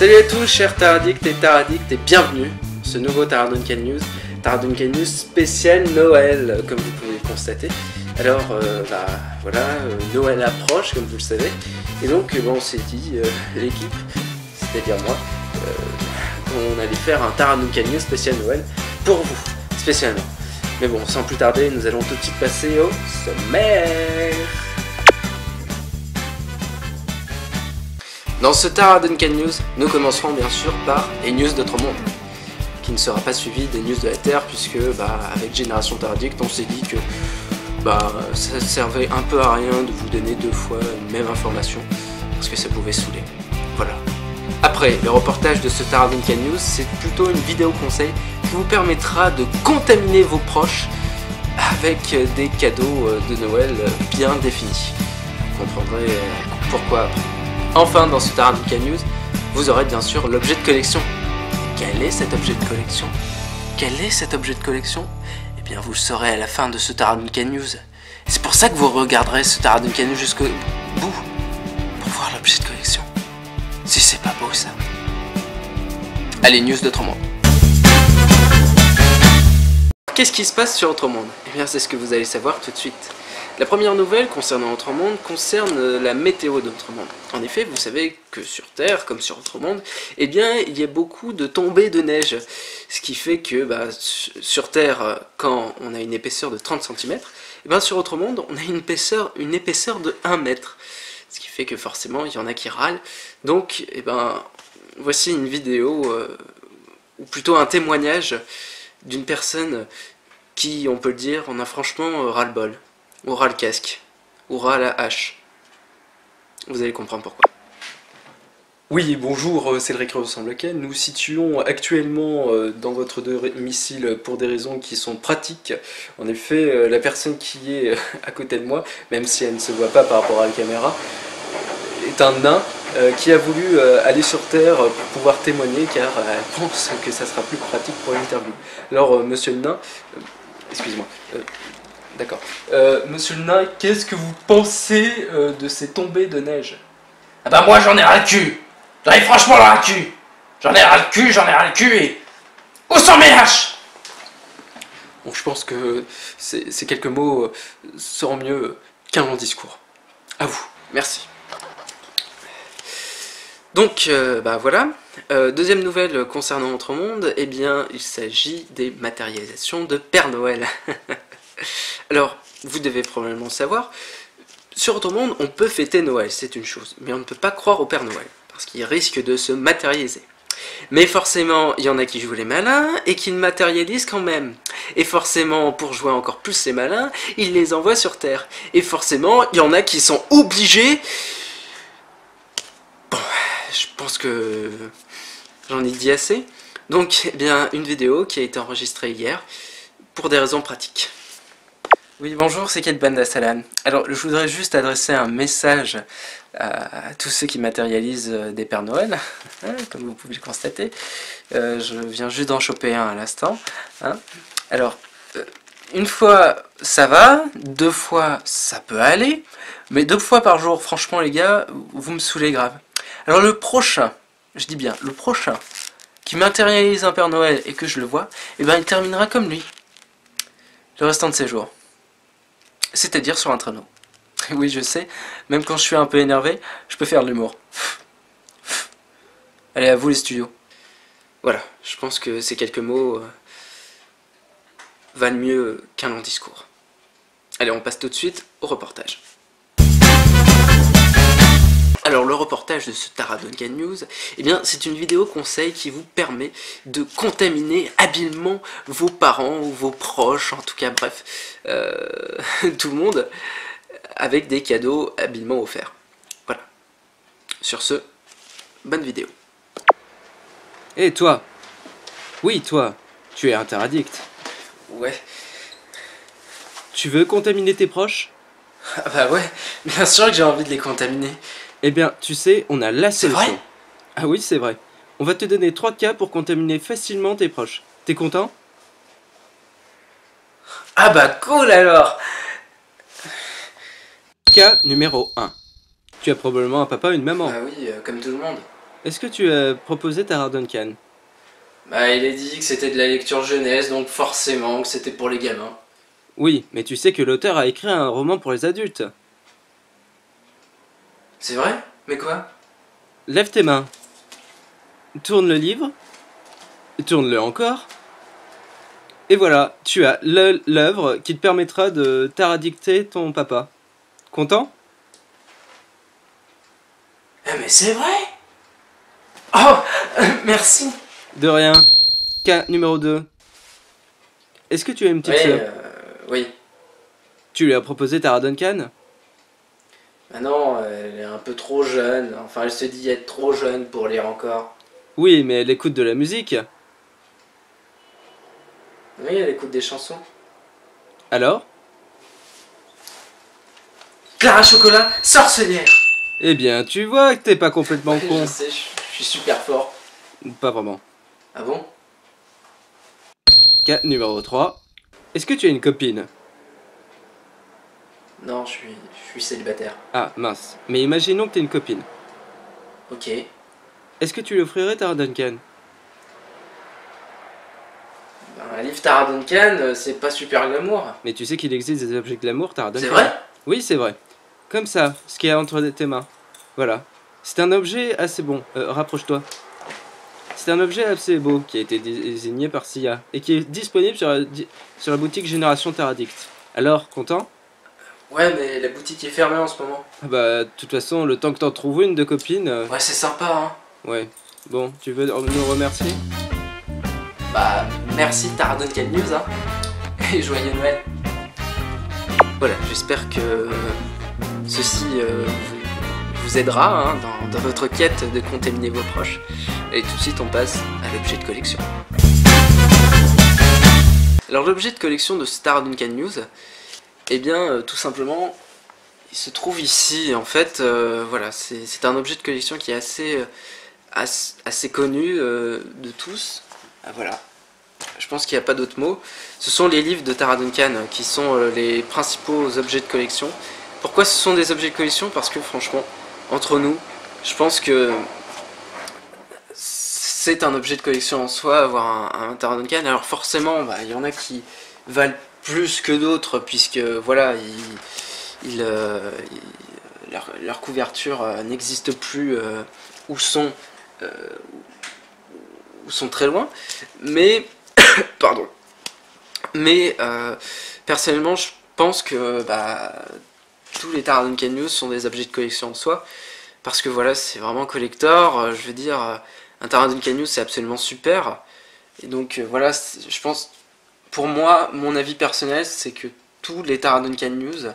Salut à tous chers Taraddicts et Taraddicts et bienvenue dans ce nouveau Taraduncan News. Taraduncan News spécial Noël comme vous pouvez le constater. Alors voilà, Noël approche comme vous le savez. Et donc on s'est dit, l'équipe, c'est-à-dire moi, qu'on allait faire un Taraduncan News spécial Noël pour vous, spécialement. Mais bon, sans plus tarder, nous allons tout de suite passer au sommaire. Dans ce Taraduncan News, nous commencerons bien sûr par les news d'autre monde, qui ne sera pas suivi des news de la Terre, puisque avec Génération Taraddict, on s'est dit que ça servait un peu à rien de vous donner deux fois une même information, parce que ça pouvait saouler. Voilà. Après, le reportage de ce Taraduncan News, c'est plutôt une vidéo conseil qui vous permettra de contaminer vos proches avec des cadeaux de Noël bien définis. Vous comprendrez pourquoi après. Enfin, dans ce Taraduncan News, vous aurez bien sûr l'objet de collection. Quel est cet objet de collection? Quel est cet objet de collection? Eh bien, vous le saurez à la fin de ce Taraduncan News. C'est pour ça que vous regarderez ce Taraduncan News jusqu'au bout, pour voir l'objet de collection. Si c'est pas beau ça. Allez, news d'Autre Monde. Qu'est-ce qui se passe sur Autre Monde? Eh bien, c'est ce que vous allez savoir tout de suite. La première nouvelle concernant Autre Monde concerne la météo d'Autre Monde. En effet, vous savez que sur Terre, comme sur Autre Monde, eh bien, il y a beaucoup de tombées de neige. Ce qui fait que sur Terre, quand on a une épaisseur de 30 cm, eh bien, sur Autre Monde, on a une épaisseur de 1 mètre. Ce qui fait que forcément, il y en a qui râlent. Donc, voici une vidéo, ou plutôt un témoignage d'une personne qui, on peut le dire, en a franchement ras-le-bol. Ou ras le casque, ou ras la hache. Vous allez comprendre pourquoi. Oui, bonjour, c'est le Récré sans lequel nous situons actuellement dans votre domicile pour des raisons qui sont pratiques. En effet, la personne qui est à côté de moi, même si elle ne se voit pas par rapport à la caméra, est un nain qui a voulu aller sur Terre pour pouvoir témoigner car elle pense que ça sera plus pratique pour l'interview. Alors, monsieur le nain, excusez-moi. D'accord. Monsieur le nain, qu'est-ce que vous pensez de ces tombées de neige? Ah bah moi j'en ai ras le cul. J'en ai franchement ras le cul. J'en ai ras le cul et... Où sont mes haches? Bon, je pense que ces quelques mots seront mieux qu'un long discours. À vous. Merci. Donc, voilà. Deuxième nouvelle concernant Autre Monde, eh bien, il s'agit des matérialisations de Père Noël. Alors, vous devez probablement savoir, sur Autre Monde, on peut fêter Noël, c'est une chose, mais on ne peut pas croire au Père Noël, parce qu'il risque de se matérialiser. Mais forcément, il y en a qui jouent les malins, et qui le matérialisent quand même. Et forcément, pour jouer encore plus les malins, ils les envoient sur Terre. Et forcément, il y en a qui sont obligés... Bon, je pense que j'en ai dit assez. Donc, eh bien, une vidéo qui a été enregistrée hier, pour des raisons pratiques. Oui, bonjour, c'est Kate Bandasalan. Alors, je voudrais juste adresser un message à tous ceux qui matérialisent des Pères Noël, hein, comme vous pouvez le constater. Je viens juste d'en choper un à l'instant. Hein. Alors, une fois, ça va, deux fois, ça peut aller, mais 2 fois par jour, franchement, les gars, vous me saoulez grave. Alors, le prochain, je dis bien, le prochain, qui matérialise un Père Noël et que je le vois, eh ben, il terminera comme lui, le restant de ses jours. C'est-à-dire sur un traîneau. Oui, je sais, même quand je suis un peu énervé, je peux faire de l'humour. Allez, à vous les studios. Voilà, je pense que ces quelques mots valent mieux qu'un long discours. Allez, on passe tout de suite au reportage. Alors, le reportage de ce Taraduncan News, eh bien, c'est une vidéo conseil qui vous permet de contaminer habilement vos parents ou vos proches, en tout cas, bref, tout le monde, avec des cadeaux habilement offerts. Voilà. Sur ce, bonne vidéo. Hé, toi! Oui, toi, tu es un Taraddict. Ouais. Tu veux contaminer tes proches? Ah bah ouais, bien sûr que j'ai envie de les contaminer. Eh bien, tu sais, on a la solution. C'est vrai? Ah oui, c'est vrai. On va te donner 3 cas pour contaminer facilement tes proches. T'es content? Ah bah cool alors! Cas numéro 1. Tu as probablement un papa et une maman. Bah oui, comme tout le monde. Est-ce que tu as proposé Tara Duncan? Bah, il a dit que c'était de la lecture jeunesse, donc forcément que c'était pour les gamins. Oui, mais tu sais que l'auteur a écrit un roman pour les adultes. C'est vrai? Mais quoi? Lève tes mains. Tourne le livre. Tourne-le encore. Et voilà, tu as l'œuvre qui te permettra de taradicter ton papa. Content? Ah, mais c'est vrai? Oh, merci. De rien. Cas numéro 2. Est-ce que tu as une petite Oui, sœur? oui. Tu lui as proposé Tara Duncan? Ah non, elle est un peu trop jeune. Enfin, elle se dit être trop jeune pour lire encore. Oui, mais elle écoute de la musique. Oui, elle écoute des chansons. Alors? Clara Chocolat, sorcière. Eh bien, tu vois que t'es pas complètement Ouais, con. je sais, je suis super fort. Pas vraiment. Ah bon? Cas numéro 3. Est-ce que tu as une copine? Non, je suis célibataire. Ah, mince. Mais imaginons que t'aies une copine. Ok. Est-ce que tu lui offrirais Tara Duncan? Ben, un livre Tara Duncan, c'est pas super glamour. Mais tu sais qu'il existe des objets glamour, Tara Duncan? C'est vrai? Oui, c'est vrai. Comme ça, ce qu'il y a entre tes mains. Voilà. C'est un objet assez bon. Rapproche-toi. C'est un objet assez beau qui a été désigné par SIA et qui est disponible sur la boutique Génération Teradict. Alors, content? Ouais, mais la boutique est fermée en ce moment. Ah bah, de toute façon, le temps que t'en trouves une de copine... Ouais, c'est sympa, hein. Ouais. Bon, tu veux nous remercier? Bah, merci Tara Duncan News, hein. Et joyeux Noël. Voilà, j'espère que ceci vous aidera hein, dans votre quête de contaminer vos proches. Et tout de suite, on passe à l'objet de collection. Alors, l'objet de collection de Tara Duncan News, eh bien, tout simplement, il se trouve ici. En fait, voilà, c'est un objet de collection qui est assez connu de tous. Ah, voilà. Je pense qu'il n'y a pas d'autre mot. Ce sont les livres de Tara Duncan qui sont les principaux objets de collection. Pourquoi ce sont des objets de collection? Parce que franchement, entre nous, je pense que c'est un objet de collection en soi, avoir un Tara Duncan. Alors forcément, bah, y en a qui valent plus que d'autres, puisque voilà, leur couverture n'existe plus ou sont très loin. Mais pardon. Mais personnellement, je pense que tous les Tara Duncan News sont des objets de collection en soi. Parce que voilà, c'est vraiment collector. Je veux dire, un Tara Duncan News, c'est absolument super. Et donc voilà, je pense, pour moi, mon avis personnel, c'est que tous les Tara Duncan News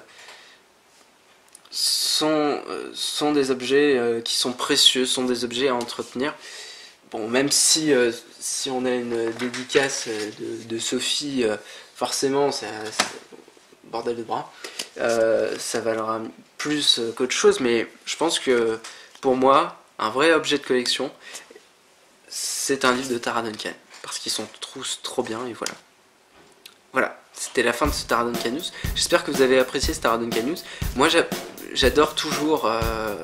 sont des objets qui sont précieux, sont des objets à entretenir. Bon, même si on a une dédicace de Sophie, forcément, c'est bordel de bras, ça valera plus qu'autre chose, mais je pense que pour moi, un vrai objet de collection, c'est un livre de Tara Duncan, parce qu'ils sont tous trop bien, et voilà. Voilà, c'était la fin de ce Tara Duncan News. J'espère que vous avez apprécié ce Tara Duncan News. Moi, j'adore toujours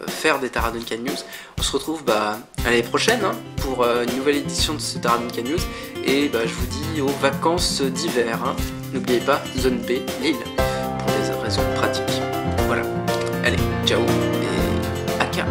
faire des Tara Duncan News. On se retrouve à l'année prochaine hein, pour une nouvelle édition de ce Tara Duncan News. Et je vous dis aux vacances d'hiver. Hein. N'oubliez pas, zone B, Lille, pour des raisons pratiques. Voilà. Allez, ciao et aka.